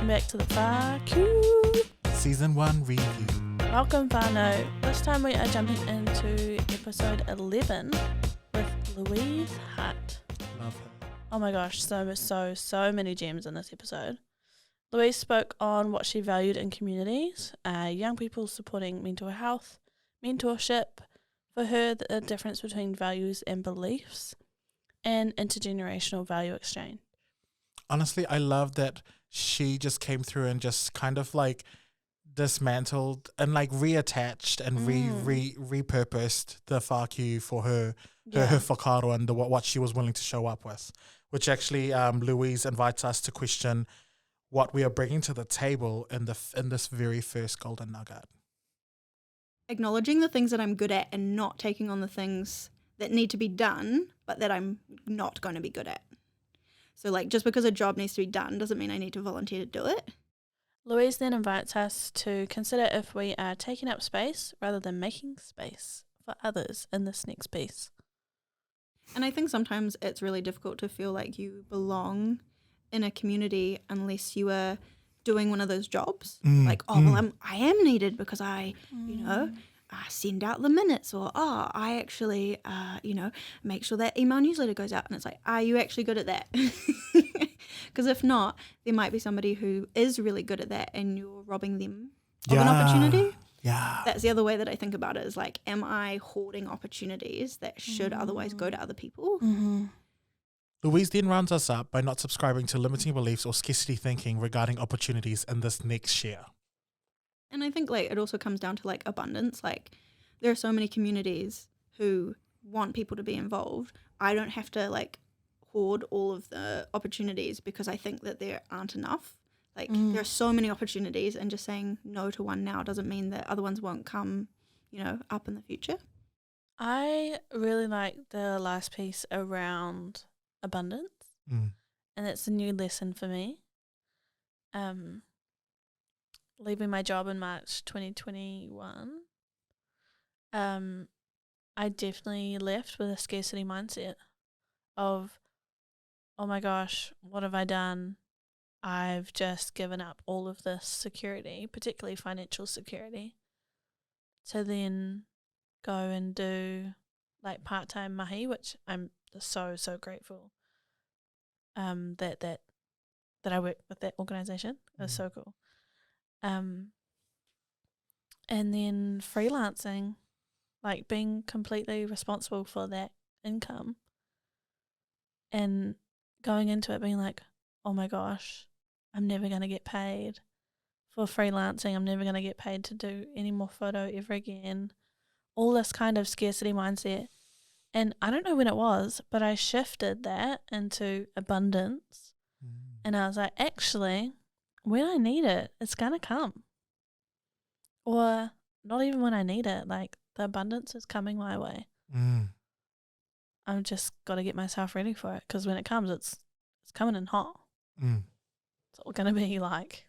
back to the FAQ Season 1 review. Welcome, Whānau. This time we are jumping into episode 11 with Louise Hutt. Love her. Oh my gosh, so many gems in this episode. Louise spoke on what she valued in communities, young people supporting mental health, mentorship, for her the difference between values and beliefs, and intergenerational value exchange. Honestly, I love that she just came through and just kind of like dismantled and like reattached and repurposed the FAQ for her whakaro and what she was willing to show up with, which actually Louise invites us to question what we are bringing to the table in this very first golden nugget. Acknowledging the things that I'm good at and not taking on the things that need to be done, but that I'm not going to be good at. So like just because a job needs to be done doesn't mean I need to volunteer to do it. Louise then invites us to consider if we are taking up space rather than making space for others in this next piece. And I think sometimes it's really difficult to feel like you belong in a community unless you are doing one of those jobs. I am needed because I send out the minutes, or I actually make sure that email newsletter goes out. And it's like, are you actually good at that? Because if not, there might be somebody who is really good at that and you're robbing them of an opportunity. Yeah. That's the other way that I think about it, is like, am I hoarding opportunities that should otherwise go to other people? Mm-hmm. Louise then rounds us up by not subscribing to limiting beliefs or scarcity thinking regarding opportunities in this next share. And I think like it also comes down to like abundance. Like there are so many communities who want people to be involved. I don't have to like hoard all of the opportunities because I think that there aren't enough. Like there are so many opportunities, and just saying no to one now doesn't mean that other ones won't come, up in the future. I really like the last piece around abundance, and it's a new lesson for me. Leaving my job in March 2021, I definitely left with a scarcity mindset of, oh my gosh, what have I done? I've just given up all of this security, particularly financial security, to then go and do like part-time mahi, which I'm so grateful that I work with that organisation. It was so cool. And then freelancing, like being completely responsible for that income, and going into it being like, oh my gosh, I'm never going to get paid for freelancing. I'm never going to get paid to do any more photo ever again. All this kind of scarcity mindset. And I don't know when it was, but I shifted that into abundance. And I was like, actually, when I need it, it's going to come. Or not even when I need it. Like, the abundance is coming my way. I've just got to get myself ready for it, because when it comes, it's coming in hot. It's all going to be like,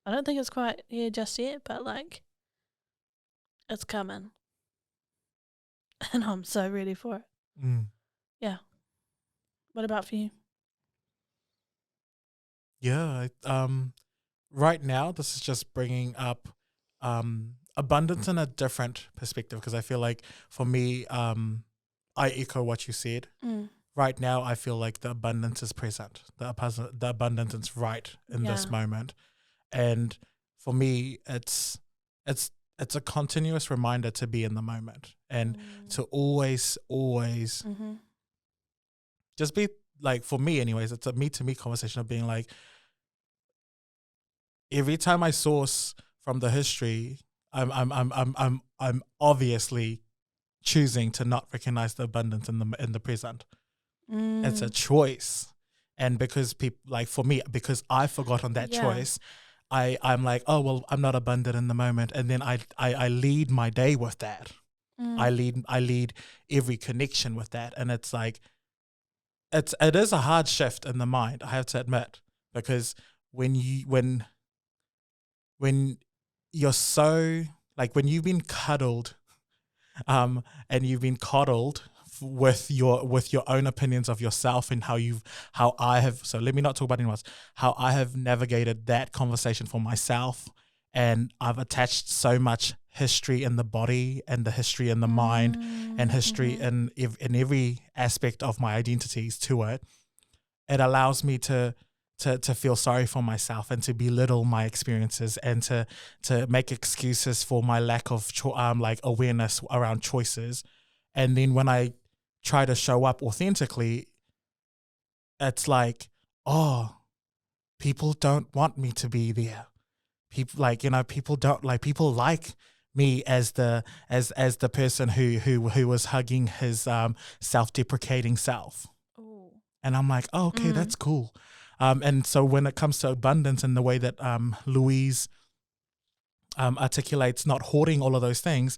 I don't think it's quite here just yet, but like, it's coming. And I'm so ready for it. Yeah. What about for you? Yeah. Right now, this is just bringing up abundance in a different perspective, because I feel like for me, I echo what you said. Right now, I feel like the abundance is present. The abundance is right in this moment. And for me, it's a continuous reminder to be in the moment and to always just be like, for me anyways, it's a me-to-me conversation of being like, every time I source from the history, I'm obviously choosing to not recognize the abundance in the present. It's a choice. And because people, like for me, because I've forgotten that choice, I'm like, oh well, I'm not abundant in the moment, and then I lead my day with that. I lead every connection with that, and it's like, it is a hard shift in the mind, I have to admit, because when you're so, like, when you've been cuddled, and you've been coddled with your own opinions of yourself and how I have. So let me not talk about anyone else. How I have navigated that conversation for myself, and I've attached so much history in the body and the history in the mind and history in every aspect of my identities to it. It allows me to feel sorry for myself and to belittle my experiences and to make excuses for my lack of like awareness around choices. And then when I try to show up authentically, it's like, oh, people don't want me to be there. People people don't like, people like me as the person who was hugging his self-deprecating self. Ooh. And I'm like, oh, okay, that's cool. And so when it comes to abundance and the way that Louise articulates not hoarding all of those things,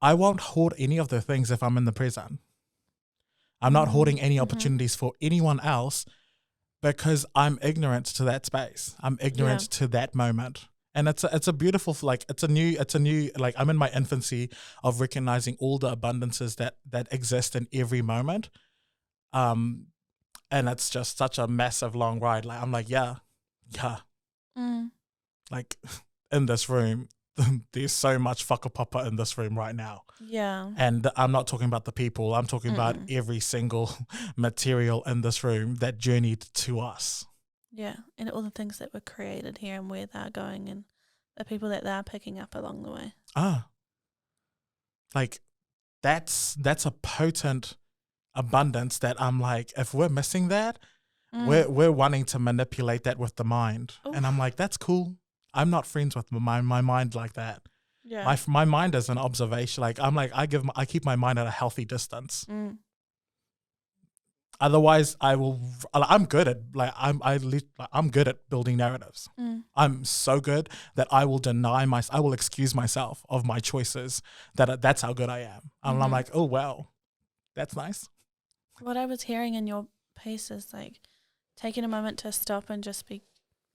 I won't hoard any of the things if I'm in the present. I'm not hoarding any opportunities for anyone else because I'm ignorant to that space. I'm ignorant to that moment. And it's a beautiful, like, it's a new, like, I'm in my infancy of recognizing all the abundances that exist in every moment. And it's just such a massive long ride. Like, I'm like, yeah. Like, in this room, there's so much whakapapa in this room right now. Yeah. And I'm not talking about the people. I'm talking about every single material in this room that journeyed to us. Yeah. And all the things that were created here and where they're going and the people that they're picking up along the way. Like, that's a potent abundance that I'm like, if we're missing that, we're wanting to manipulate that with the mind. Oof. And I'm like, that's cool. I'm not friends with my mind like that. Yeah. My mind is an observation. Like, I'm like, I keep my mind at a healthy distance. Otherwise, I'm good at, like, I'm good at building narratives. I'm so good that I will I will excuse myself of my choices. That's how good I am. And I'm like, oh wow, that's nice. What I was hearing in your piece is like taking a moment to stop and just be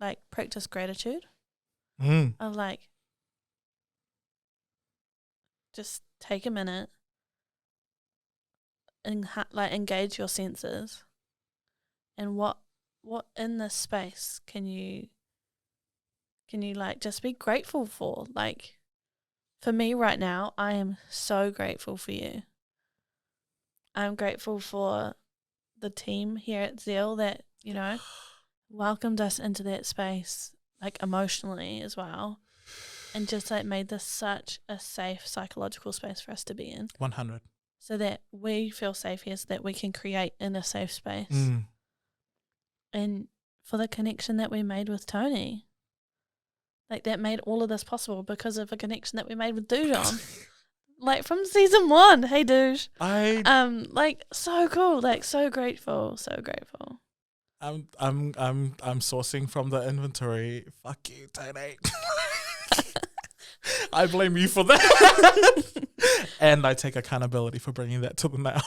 like, practice gratitude. Of like, just take a minute and like engage your senses, and what in this space can you like just be grateful for. Like, for me right now, I am so grateful for you. I'm grateful for the team here at Zeal that, you know, welcomed us into that space, like, emotionally as well, and just like made this such a safe psychological space for us to be in. 100. So that we feel safe here, so that we can create in a safe space. And for the connection that we made with Tony, like, that made all of this possible because of a connection that we made with Dujon. Like, from season 1. Hey, Douche. Like, so cool. Like, so grateful. So grateful. I'm sourcing from the inventory. Fuck you, Tony. I blame you for that. And I take accountability for bringing that to the now.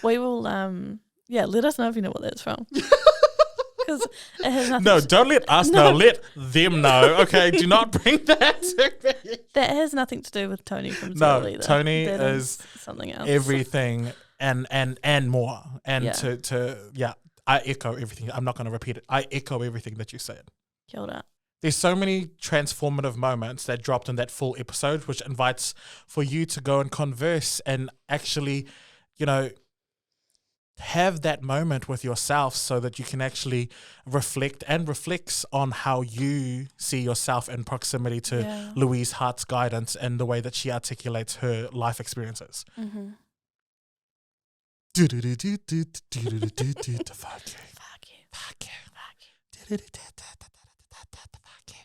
We will, let us know if you know what that's from. Because it has nothing. No, don't let us know. Let them know. Okay, do not bring that to me. That has nothing to do with Tony from Zeal either. Tony is something else. Everything and more. And I echo everything. I'm not going to repeat it. I echo everything that you said. Kia ora. There's so many transformative moments that dropped in that full episode, which invites for you to go and converse and actually, you know, have that moment with yourself so that you can actually reflect and reflects on how you see yourself in proximity to Louise Hutt's guidance and the way that she articulates her life experiences.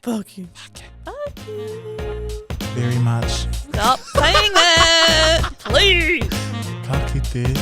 Fuck you. Very much. Stop saying that, please. Fuck you, dude.